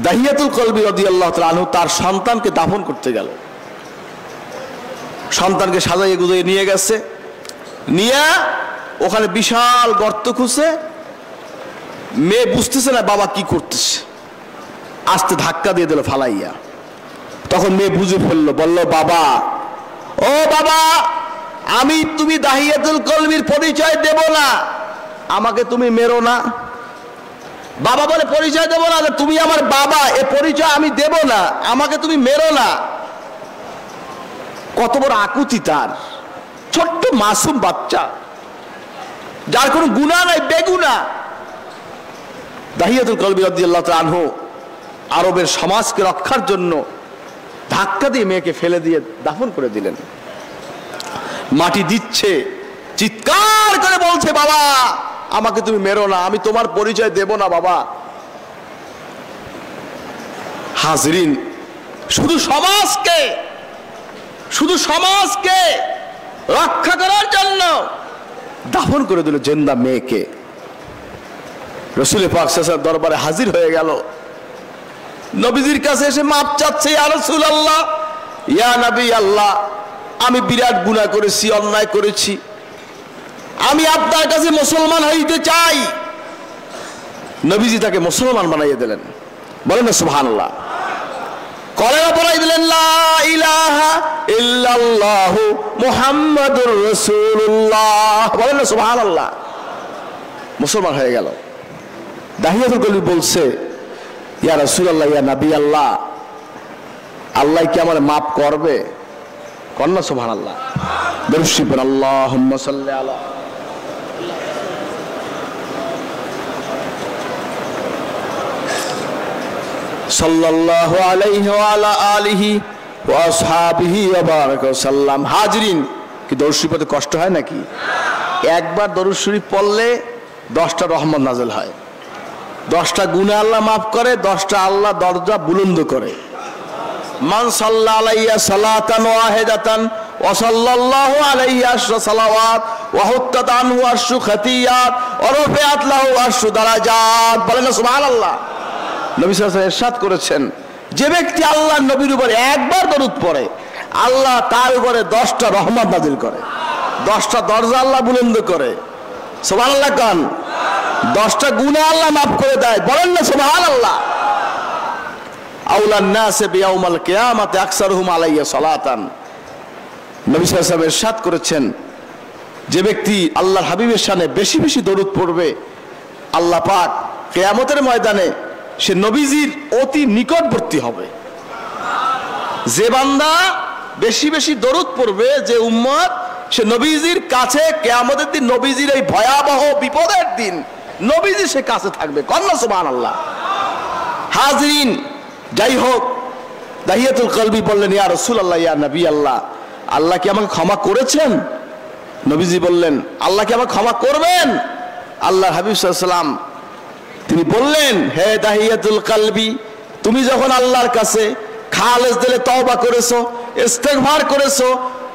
দাহিয়াতুল কলবি রাদিয়াল্লাহু তাআলা আনহু তার সন্তানকে দাফন করতে গেল। সন্তানকে সাজাইয়ে গুজিয়ে নিয়ে গেছে, নিয়ে ওখানে বিশাল গর্ত খুঁজে, মেয়ে বুঝতেছে না বাবা কি করতেছে, আস্তে ধাক্কা দিয়ে দিল ফালাইয়া। তখন মেয়ে বুঝে ফেললো, বলল, বাবা, ও বাবা, আমি তুমি দাহিয়াতুল কলবির পরিচয় দেব না, আমাকে তুমি মেরো না। বাবা বলে, পরিচয় দেব না, তুমি আমার বাবা, এ পরিচয় আমি দেব না, আমাকে তুমি মেরো না। কত বড় আকুতি তার! ছোট্ট মাসুম বাচ্চা, যার কোনো গুনাহ নাই, বেগুনা। দাহিয়াতুল কলবি রাদিয়াল্লাহু তাআলা আনহু আরবের সমাজকে রক্ষার জন্য ধাক্কা দিয়ে মেয়েকে ফেলে দিয়ে দাফন করে দিলেন। মাটি দিচ্ছে, চিৎকার করে বলছে, বাবা, আমাকে তুমি মেরো না, আমি তোমার পরিচয় দেব না বাবা। হাজরিন, শুধু সমাজকে রক্ষা করার জন্য দাফন করে দিল জিন্দা মেয়েকে। রাসূল পাক সাল্লাল্লাহু আলাইহি ওয়াসাল্লাম দরবারে হাজির হয়ে গেল, নবীজির কাছে এসে মাপ চাচ্ছে, ইয়া রাসূলুল্লাহ, ইয়া নবী আল্লাহ, আমি বিরাট গুনাহ করেছি, অন্যায় করেছি, আমি আপনার কাছে মুসলমান হইতে চাই। নবীজি তাকে মুসলমান বানাইয়ে দিলেন। বলেন না সুবহানাল্লাহ। কলেমা পড়াই দিলেন, লা ইলাহা ইল্লাল্লাহু মুহাম্মাদুর রাসূলুল্লাহ। বলেন না সুবহানাল্লাহ। মুসলমান হয়ে গেল। দাহিয়াতুল কলবি বলছে, ইয়া রাসূলুল্লাহ, ইয়া নবী আল্লাহ, আল্লাহ কি আমার মাফ করবে? কন্না সুবহানাল্লাহ। দরুদ শরীফ পড়েন, আল্লাহুম্মা সাল্লি আলা সাল্লাল্লাহু আলাইহি ওয়া আলা আলিহি ওয়া আসহাবিহি ওয়া বারাকা সাল্লাম। হাজরিন, কি দরুদ শরীফ পড়তে কষ্ট হয় নাকি? একবার দরুদ শরীফ পড়লে 10টা রহমত নাযিল হয়, 10টা গুনাহ আল্লাহ মাফ করে, 10টা আল্লাহ দরজা বুলন্দ করে। মান সাল্লা আলাইয়া সালাতান ওয়াহিদাতান ওয়া সাল্লাল্লাহু আলাইহি আশরা সালাওয়াত ওয়া হুত্তাত আনহু আশরু খাতিয়াত ওয়া রাফিআত লাহু আশরু দারাজাত। বলেন না সুবহানাল্লাহ। নবী সাল্লাল্লাহু আলাইহি ওয়াসাল্লাম ইরশাদ করেছেন, যে ব্যক্তি আল্লাহর নবীর উপর একবার দরুদ পড়ে আল্লাহ তার উপরে 10টা রহমত নাযিল করে, 10টা দরজা আল্লাহ বুলন্দ করে। সুবহানাল্লাহ কান। 10টা গুনাহ আল্লাহ মাফ করে দেয়। বলেন না সুবহানাল্লাহ। আউলান নাসে বিয়াউমাল কিয়ামাতি আকসারুহুম আলাইয়া সালাতান। নবী সাল্লাল্লাহু আলাইহি ওয়াসাল্লাম ইরশাদ করেছেন, যে ব্যক্তি আল্লাহর হাবিবের শানে বেশি বেশি দরুদ পড়বে আল্লাহ পাক কিয়ামতের ময়দানে সে নবীজির অতি নিকটবর্তী হবে। যে বান্দা বেশি বেশি দরুদ পড়বে, যে উম্মত, সে নবীজির কাছে কিয়ামতের দিন, নবীজির এই ভয়াবহ বিপদের দিন নবীজি সে কাছে থাকবে। কন্না সুবহানাল্লাহ। হাজরিন, যাই হোক, দাহিয়াতুল কলবি বললেন, ইয়া রাসূলুল্লাহ, ইয়া নবী আল্লাহ, আল্লাহ কি আমাকে ক্ষমা করেছেন? নবীজি বললেন, আল্লাহ কি আমাকে ক্ষমা করবেন? আল্লাহ হাবিব সাল্লাল্লাহু আলাইহি ওয়াসাল্লাম তিনি বললেন, হে দাহিয়াতুল কলবি, তুমি যখন আল্লাহর কাছে খালেস দিলে তওবা করেছো, ইস্তেগফার করেছো,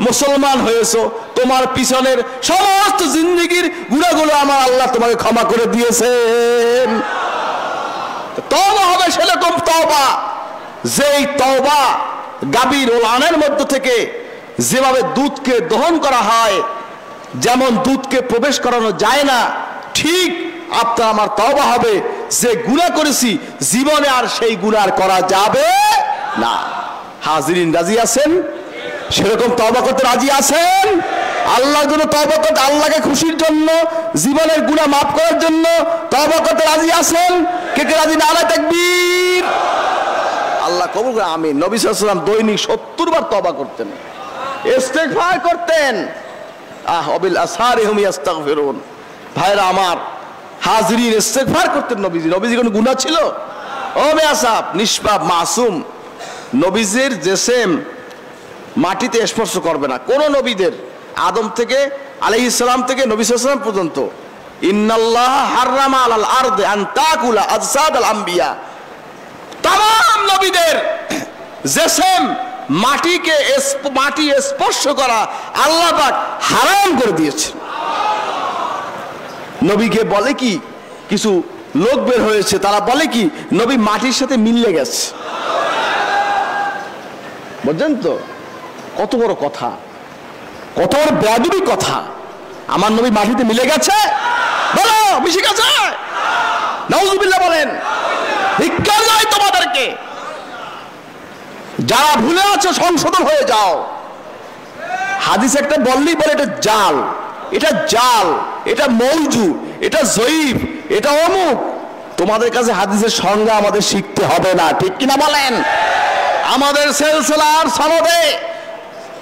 মুসলমান হয়েছো, তোমার পিছনের সমস্ত জিন্দেগীর গুনাহগুলো আমার আল্লাহ তোমাকে ক্ষমা করে দিয়েছেন। তওবা হবে সেরকম তওবা, যেই তওবা গাভীর ওলানের মধ্য থেকে যেভাবে দুধকে দহন করা হয়, যেমন দুধকে প্রবেশ করানো যায় না, ঠিক আপনার আমার তওবা হবে, যে গুনাহ করেছি জীবনে আর সেই গুনাহ করা যাবে না। হাজিরিন, রাজি আছেন? সেরকম তওবা করতে রাজি আছেন? আল্লাহর জন্য তওবা করতে, আল্লাহকে খুশির জন্য, জীবনের গুনাহ মাফ করার জন্য তওবা করতে রাজি আছেন? কে কে রাজি? নারায়ে তাকবীর। আল্লাহ কবুল করে, আমিন। নবী সাল্লাল্লাহু আলাইহি ওয়াসাল্লাম দৈনিক 70 বার তওবা করতেন, ইস্তেগফার করতেন। ওয়াবিল আসহারিহুম ইস্তাগফিরুন। ভাইরা আমার, হাজরিন, ইস্তেগফার করতেন নবীজি। নবীজি কোনো গুনাহ ছিল? ও বেয়াসাব, নিষ্পাপ, মাসুম। নবীজির জিসম মাটিতে স্পর্শ করবে না কোন নবীদের, আদম থেকে আলাইহিস সালাম থেকে নবী সাল্লাল্লাহু আলাইহি ওয়াসাল্লাম পর্যন্ত। ইন্নাল্লাহ হাররামা আলাল আরদি আন তাকুলা আজসাদাল আম্বিয়া। तमाम নবীদের জিসম মাটি স্পর্শ করা আল্লাহ পাক হারাম করে দিয়েছে। নবীকে বলে কি, কিছু লোক বের হয়েছে, তারা বলে কি নবী মাটির সাথে মিলে গেছে। বুঝছেন তো কত বড় কথা, কত বড় বেয়াদবি কথা। আমার নবী মাটিতে মিলে গেছে? বলো, মিশে গেছে? নাউজুবিল্লাহ বলেন। ধিক্কার যায় তোমাদেরকে। যারা ভুলে আছো সংশোধন হয়ে যাও। হাদিস একটা বললেই বলে এটা জাল, এটা জাল, এটা মৌজু, এটা জয়ীফ, এটা অমুক। তোমাদের কাছে হাদিসের সংজ্ঞা আমাদের শিখতে হবে না, ঠিক কিনা বলেন? আমাদের সিলসিলার সনদে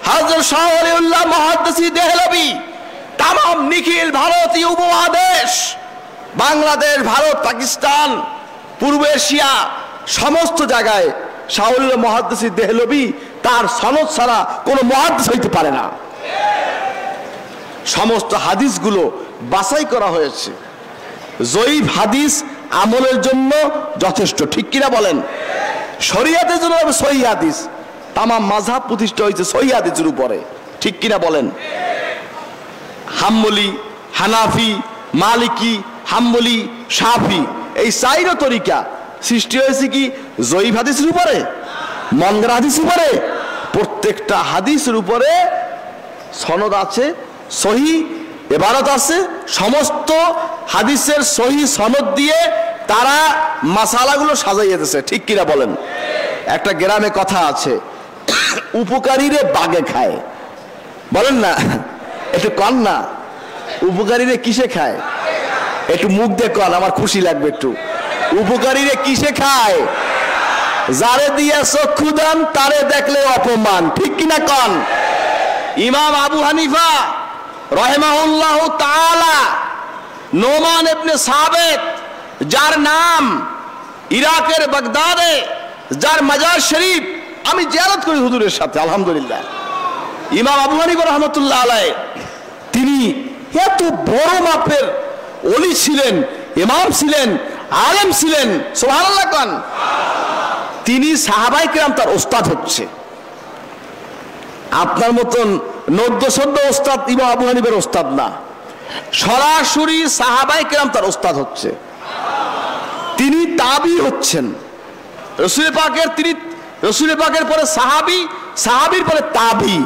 হযরত শাহ ওলিউল্লাহ মুহাদ্দিসি দেহলভী तमाम নিখিল ভারতীয় উপমহাদেশ, বাংলাদেশ, ভারত, পাকিস্তান, পূর্ব এশিয়া সমস্ত জায়গায় শাহ ওলিউল্লাহ মুহাদ্দিসি দেহলভী তার সনদ ছাড়া কোনো মুহাদ্দিস হইতে পারে না। সমস্ত হাদিসগুলো বাছাই করা হয়েছে। জয়ীফ হাদিস আমলের জন্য যথেষ্ট, ঠিক কিনা বলেন? শরীয়তের জন্য সহিহ হাদিস, তামাম মাযহাব প্রতিষ্ঠা হয়েছে সহিহ হাদিসের উপরে, ঠিক কিনা বলেন? হাম্বলি, হানাফি, মালিকি, হাম্বলি, শাফি, এই চারটা তরিকা সৃষ্টি হয়েছে কি জয়ীফ হাদিসের উপরে, মনগড়া হাদিসের উপরে। প্রত্যেকটা হাদিসের উপরে সনদ আছে, সহিহ ইবারত আছে। সমস্ত হাদিসের সহিহ সনদ দিয়ে তারা মাসালাগুলো সাজাইয়ে দিয়েছে, ঠিক কিনা বলেন? একটা গ্রামে কথা আছে, উপকারীরে বাগে খায়। বলেন না, একটু কন না, উপকারীরে কিসে খায়? একটু মুখ দিয়ে কন, আমার খুশি লাগবে একটু। উপকারীরে কিসে খায়? যারে দিয়ে চক্ষু দান তারে দেখলে অপমান, ঠিক কিনা কন? ইমাম আবু হানিফা রাহিমাহুল্লাহু তাআলা, নোমান ইবনে সাবিত, যার নাম ইরাকের বাগদাদে, যার মাজার শরীফ আমি জিয়ারত করি হুজুরের সাথে, আলহামদুলিল্লাহ। ইমাম আবু হানিফা রাহমাতুল্লাহ আলাইহি তিনি এত বড় মাপের ওলি ছিলেন, ইমাম ছিলেন, আলেম ছিলেন, সুবহানাল্লাহ খান, তিনি সাহাবায়ে কেরাম তার ওস্তাদ হচ্ছে। আপনার মতন নদ্য সদ্য ওস্তাদ ইমাম আবু হানিফার ওস্তাদ না, সরাসরি সাহাবায়ে কেরাম তার ওস্তাদ হচ্ছে। তিনি তাবি হচ্ছেন, রসুল পাকের পরে সাহাবি, সাহাবির পরে তাবি,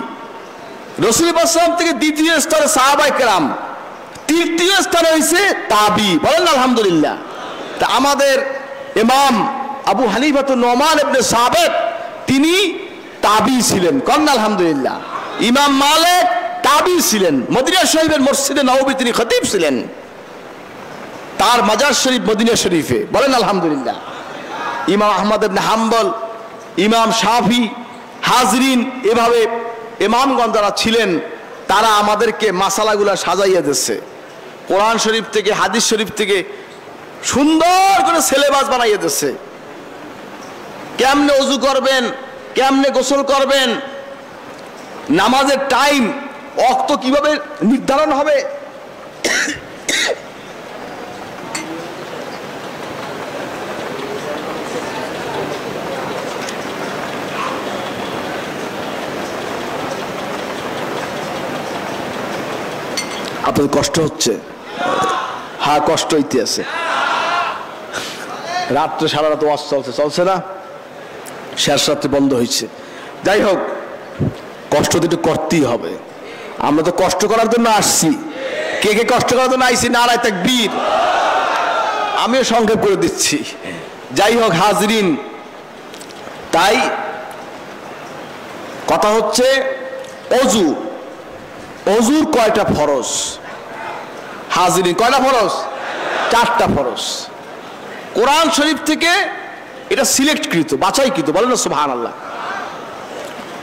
রসুল পাক সাল্লাল্লাহু আলাইহি ওয়াসাল্লাম থেকে দ্বিতীয় স্তরে সাহাবায়ে কেরাম, তৃতীয় স্তরে হয়েছে তাবি। বলেন আলহামদুলিল্লাহ। তা আমাদের ইমাম আবু হানিফা নুমান ইবনে সাবিত তিনি তাবি ছিলেন, কন্যা আলহামদুলিল্লাহ। ইমাম মালিক তাবি ছিলেন, মদিনা শরীফের মসজিদে নববী তিনি খতিব ছিলেন, তার মাজার শরীফ মদিনা শরীফে। বলেন আলহামদুলিল্লাহ। ইমাম আহমদ ইবনে হাম্বল, ইমাম শাফি, হাজরিন, এভাবে ইমামগণ যারা ছিলেন তারা আমাদেরকে মাসালাগুলা সাজাইয়া দিচ্ছে। কোরআন শরীফ থেকে হাদিস শরীফ থেকে সুন্দর করে সিলেবাস বানাইয়া দিচ্ছে। কেমনে ওযু করবেন, কেমনে গোসল করবেন, নামাজের টাইম ওয়াক্ত কিভাবে নির্ধারণ হবে, আপনাদের কষ্ট হচ্ছে? হ্যাঁ, কষ্ট হইতে আছে। রাত্রে সারা রাত ওয়াজ চলছে না, শেষ রাত্রে বন্ধ হয়েছে। যাই হোক, কষ্ট তো একটু করতেই হবে। আমরা তো কষ্ট করার জন্য আসছি। কে কে কষ্ট করার জন্য আইছি? নারায়ে তাকবীর। আমিও সংক্ষেপ করে দিচ্ছি। যাই হোক হাজরিন, তাই কথা হচ্ছে অজু, অজুর কয়টা ফরজ? হাজরিন, কয়টা ফরজ? 4টা ফরজ। কোরআন শরীফ থেকে এটা সিলেক্টকৃত, বাছাইকৃত। বলেন না সুবহানাল্লাহ।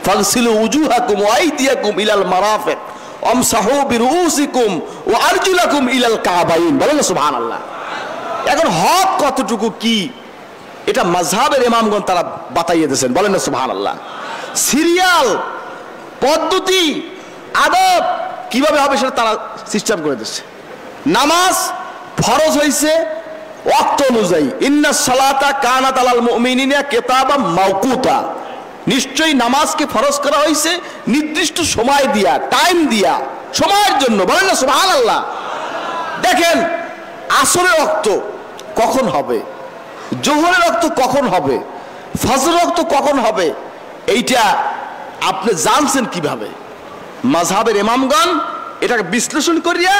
ফাগসিলু উজুহাকুম ওয়া আইদিয়াকুম ইলাল মারাফিক ওয়ামসাহু বিরুউসিকুম ওয়া আরজুলাকুম ইলাল কাবাইন। বলেন না সুবহানাল্লাহ। এখন হক কতটুকু কি এটা মাযহাবের ইমামগণ তারা বাতাইয়ে দিয়েছেন। বলেন না সুবহানাল্লাহ। সিরিয়াল, পদ্ধতি, আদব কিভাবে হবে সেটা তারা সিস্টেম করে দিচ্ছে। নামাজ ফরজ হয়েছে ওয়াক্ত অনুযায়ী, ইন্নাস সালাতা কানাত আলাল মুমিনিনা কিতাবাম মাওকুতা। নিশ্চয়ই নামাজকে ফরজ করা হয়েছে নির্দিষ্ট সময় দিয়া, টাইম দিয়া, সময়ের জন্য। বলেন না সুবহানাল্লাহ। দেখেন আসরের ওয়াক্ত কখন হবে, জোহরের ওয়াক্ত কখন হবে, ফজরের ওয়াক্ত কখন হবে, এইটা আপনি জানছেন কিভাবে? মাযহাবের ইমামগণ এটাকে বিশ্লেষণ করিয়া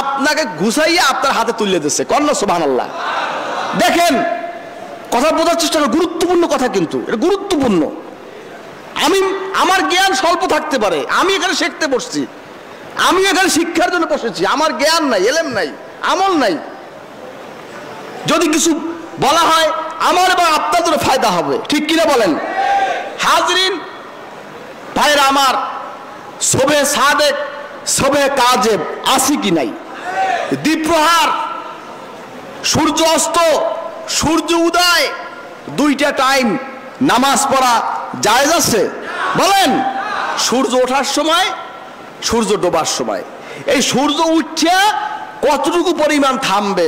আপনাকে ঘুষাইয়া আপনার হাতে তুলে দিচ্ছে। কন্যা সুবহানাল্লাহ। দেখেন, কথা বোঝার চেষ্টা করুন, গুরুত্বপূর্ণ কথা, কিন্তু এটা গুরুত্বপূর্ণ। আমার জ্ঞান স্বল্প থাকতে পারে, আমি এখানে শিখতে বসছি, আমি এখানে শিক্ষার জন্য বসেছি, আমার জ্ঞান নাই, এলেম নাই, আমল নাই। যদি কিছু বলা হয় আমার এবং আপনার জন্য ফায়দা হবে, ঠিক কিনা বলেন? হাজরিন ভাইরা আমার, শোভে সাদেক, শোভে কাজেব আসি কি নাই? দ্বীপ্রহার, সূর্য অস্ত, সূর্য উদয়, দুইটা টাইম নামাজ পড়া জায়েজ আছে? বলেন। সূর্য ওঠার সময়, সূর্য ডোবার সময়। এই সূর্য উঠছে কতটুকু পরিমাণ থামবে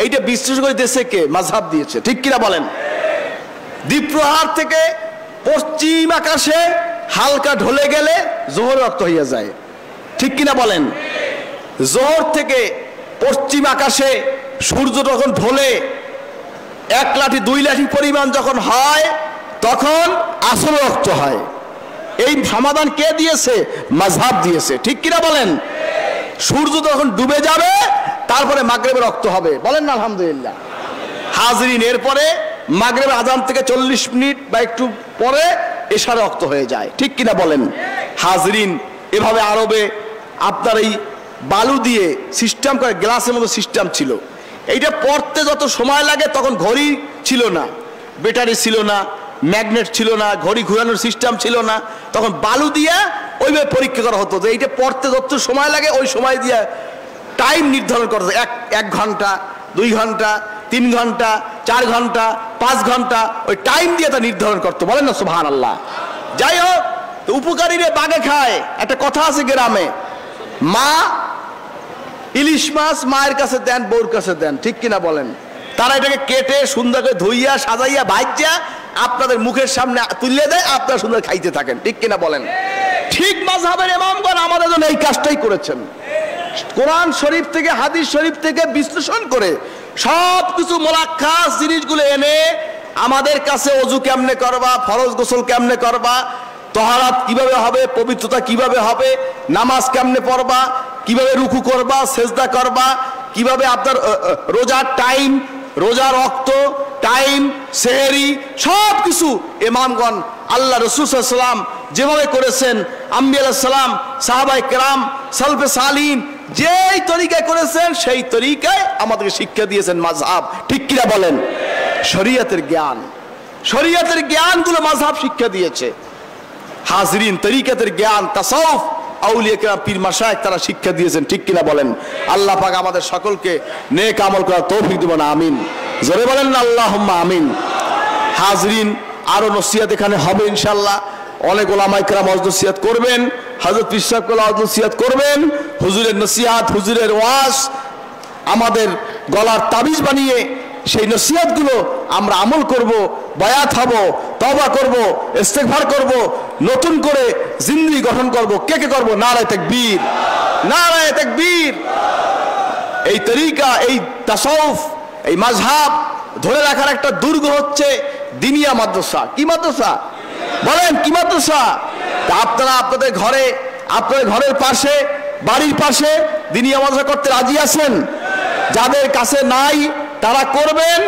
এইটা বিশ্লেষণ করে দেশে কে? মাযহাব দিয়েছে, ঠিক কিনা বলেন? দ্বীপ্রহার থেকে পশ্চিম আকাশে হালকা ঢলে গেলে জোহর রক্ত হইয়া যায়, ঠিক কিনা বলেন? জোহর থেকে পশ্চিম আকাশে সূর্য যখন ঢলে 1 লাঠি 2 লাঠি পরিমাণ যখন হয় তখন আসর রক্ত হয়। এই সমাধান কে দিয়েছে? মাযহাব দিয়েছে, ঠিক কিনা বলেন? সূর্য যখন ডুবে যাবে তারপরে মাগরিবের রক্ত হবে। বলেন না আলহামদুলিল্লাহ। হাজরিন, এরপরে মাগরিবের আযান থেকে 40 মিনিট বা একটু পরে এশার রক্ত হয়ে যায়, ঠিক কিনা বলেন? হাজরিন, এভাবে আরবে আপনার এই বালু দিয়ে সিস্টেম করে, গ্লাসের মতো সিস্টেম ছিল। এইটা পড়তে যত সময় লাগে তখন ঘড়ি ছিল না, ব্যাটারি ছিল না, ম্যাগনেট ছিল না, ঘড়ি ঘোরানোর সিস্টেম ছিল না, তখন বালু দিয়ে ওইভাবে পরীক্ষা করা হতো যে এইটা পড়তে যত সময় লাগে ওই সময় দিয়ে টাইম নির্ধারণ করা হতো। 1 ঘন্টা, 2 ঘন্টা, 3 ঘন্টা, 4 ঘন্টা, 5 ঘন্টা, ওই টাইম দিয়ে তা নির্ধারণ করতো। বলেন না সুবহানাল্লাহ। যাই হোক, উপকারীরে বাগে খায়, একটা কথা আছে গ্রামে। মা ইলিশ মাছ মায়ের কাছে দেন, বউর কাছে দেন, ঠিক কিনা বলেন? তারা এটাকে কেটে সুন্দর করে ধুইয়া সাজাইয়া ভাজ্যা আপনাদের মুখের সামনে তুলে দেয়, আপনারা সুন্দর খাইতে থাকেন, ঠিক কিনা বলেন? ঠিক মাযহাবের ইমামগণ আমাদের জন্য এই কাজটাই করেছেন। কোরআন শরীফ থেকে হাদিস শরীফ থেকে বিশ্লেষণ করে সব কিছু মোলাক্কাস জিনিসগুলো এনে আমাদের কাছে ওযু কেমনে করবা, ফরজ গোসল কেমনে করবা, তাহারাত কিভাবে হবে, পবিত্রতা কিভাবে হবে, নামাজ কেমনে পড়বা, কিভাবে রুকু করবা, সেজদা করবা, কিভাবে আপনার রোজার টাইম, রোজার রক্ত টাইম, সেহরি, সব কিছু ইমামগণ আল্লাহ রাসূল সাল্লাল্লাহু আলাইহি ওয়াসাল্লাম যেভাবে করেছেন, আম্বিয়া আলাইহিস সালাম, সাহাবায়ে কেরাম, সালফে সালিন যেই তরিকায় করেছেন সেই তরিকায় আমাদেরকে শিক্ষা দিয়েছেন মাযহাব, ঠিক কিনা বলেন? শরীয়তের জ্ঞান, শরীয়তের জ্ঞানগুলো মাযহাব শিক্ষা দিয়েছে। হাজরিন, তরিকাতের জ্ঞান, তাসাউফ, আউলিয়া কেরাম, পীর মাশায়েখ তারা শিক্ষা দিয়েছেন, ঠিক কিনা বলেন? আল্লাহ পাক আমাদের সকলকে নেক আমল করার তৌফিক দিবেন, আমিন। জোরে বলেন না আল্লাহুম্মা আমিন। হাজরিন, আরো নসিহত এখানে হবে ইনশাআল্লাহ। অনেক ওলামায়ে কেরাম নসিহত করবেন, হযরত পীর সাহেব নসিহত করবেন, হুজুরের নসিহত, হুজুরের ওয়াজ আমাদের গলার তাবিজ বানিয়ে সেই নসিহতগুলো আমরা আমল করব, বায়াত হব, তওবা করব, ইস্তেগফার করব, নতুন করে জিন্দেগি গঠন করব। কে কে করব? নারায়ে তাকবীর, নারায়ে তাকবীর। এই তরিকা, এই তাসাউফ, এই মাযহাব ধরে রাখার একটা দুর্গ হচ্ছে দিনিয়া মাদ্রাসা। কি মাদ্রাসা বলেন? কি মাদ্রাসা? আপনারা আপনাদের ঘরে, আপনাদের ঘরের পাশে, বাড়ির পাশে দিনিয়া মাদ্রাসা করতে রাজি আছেন? যাদের কাছে নাই তারা করবেন,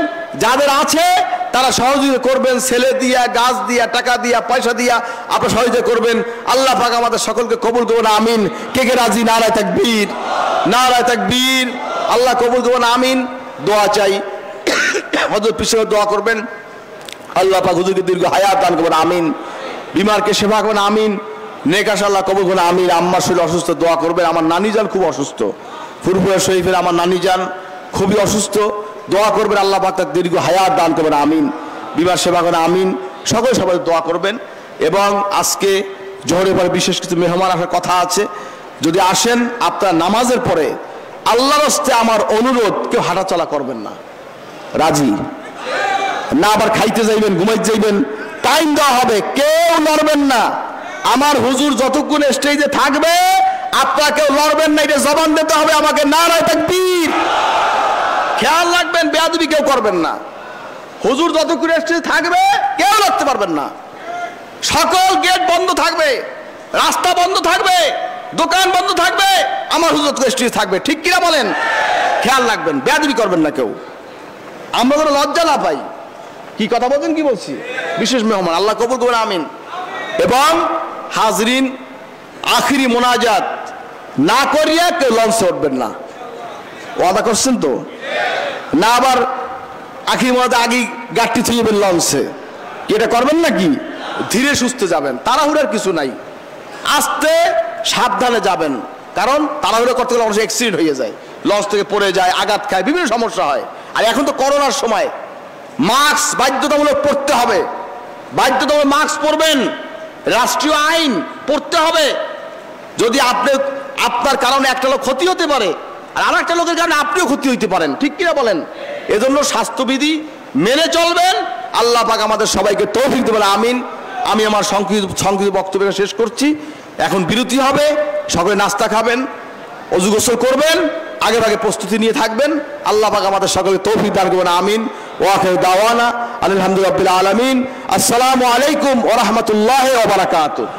যাদের আছে তারা সহযোগিতা করবেন, ছেলে দিয়া, গাছ দিয়া, টাকা দিয়া, পয়সা দিয়া আপনারা সহযোগিতা করবেন। আল্লাহ পাক আমাদের সকলকে কবুল করুন, আমিন। কে কে রাজি? নারায়ে তাকবীর, নারায়ে তাকবীর। আল্লাহ কবুল করুন, আমিন। দোয়া চাই, হযরত পীর সাহেব দোয়া করবেন, আল্লাহ পাক হুজুরকে দীর্ঘ হায়াত দান করবেন, আমিন। বিমারকে সেবা করবেন, আমিন। নেক আশা আল্লাহ কবুল করুন, আমিন। আম্মার শরীর অসুস্থ, দোয়া করবেন। আমার নানি জান খুব অসুস্থ, ফুরফুরা শরীফের আমার নানি জান খুবই অসুস্থ, দোয়া করবেন, আল্লাহ পাক তার দীর্ঘ হায়াত দান করবেন, আমিন। বিমার সেবা করেন, আমিন। সকলে সবাই দোয়া করবেন। এবং আজকে জোহরের পরে বিশেষ কিছু মেহমান আসার কথা আছে, যদি আসেন আপনার নামাজের পরে আল্লাহর রাস্তায় আমার অনুরোধ, কেউ হাঁটাচলা করবেন না, রাজি না? আবার খাইতে যাইবেন, ঘুমাইতে যাইবেন, টাইম দেওয়া হবে, কেউ লড়বেন না। আমার হুজুর যতক্ষণ স্টেজে থাকবে আপনারা কেউ লড়বেন না, এটা জবান দিতে হবে আমাকে। নারায়ে তাকবীর। খেয়াল রাখবেন, বেয়াদবি কেউ করবেন না। হুজুর যতক্ষণ স্টেজে থাকবে কেউ লড়তে পারবেন না। সকল গেট বন্ধ থাকবে, রাস্তা বন্ধ থাকবে, দোকান বন্ধ থাকবে, আমার হুজুর স্টেজে থাকবে, ঠিক কিনা বলেন? খেয়াল রাখবেন, বেয়াদবি করবেন না কেউ, আমরা যেন লজ্জা না পাই। কি কথা বলছেন? কি বলছি? বিশেষ মেহমান আল্লাহ কবুল করবেন, আমিন। এবং হাজরিন, আখিরি মোনাজাত না করিয়া কেউ লঞ্চে উঠবেন না, ওয়াদা করছেন তো? না আবার আখিরি মোনাজাত আগে গাড়ি থুইবেন লঞ্চে, এটা করবেন নাকি? ধীরে সুস্থে যাবেন, তাড়াহুড়ার কিছু নাই, আস্তে সাবধানে যাবেন। কারণ তাড়াহুড়ো করতে গেলে অবশ্যই অ্যাক্সিডেন্ট হয়ে যায়, লঞ্চ থেকে পড়ে যায়, আঘাত খায়, বিভিন্ন সমস্যা হয়। আর এখন তো করোনার সময়, মাস্ক বাধ্যতামূলক পরতে হবে, বাধ্যতামূলক মাস্ক পরবেন, রাষ্ট্রীয় আইন পড়তে হবে। যদি আপনার কারণে একটা লোক ক্ষতি হতে পারে, আর আরেকটা লোকের কারণে আপনিও ক্ষতি হইতে পারেন, ঠিক কিনা বলেন? এজন্য স্বাস্থ্যবিধি মেনে চলবেন। আল্লাহ পাক আমাদের সবাইকে তৌফিক দেবেন, আমিন। আমি আমার সংক্ষিপ্ত বক্তব্য শেষ করছি। এখন বিরতি হবে, সকলে নাস্তা খাবেন, ওযু গোসল করবেন, আগে ভাগে প্রস্তুতি নিয়ে থাকবেন। আল্লাহ পাক আমাদের সকলকে তৌফিক দান করবেন, আমিন। ওয়া আখিরু দাওয়ানা আলহামদুলিল্লাহি রাব্বিল আলামিন। আসসালামু আলাইকুম ওয়া রাহমাতুল্লাহি ওয়া বারাকাতুহু।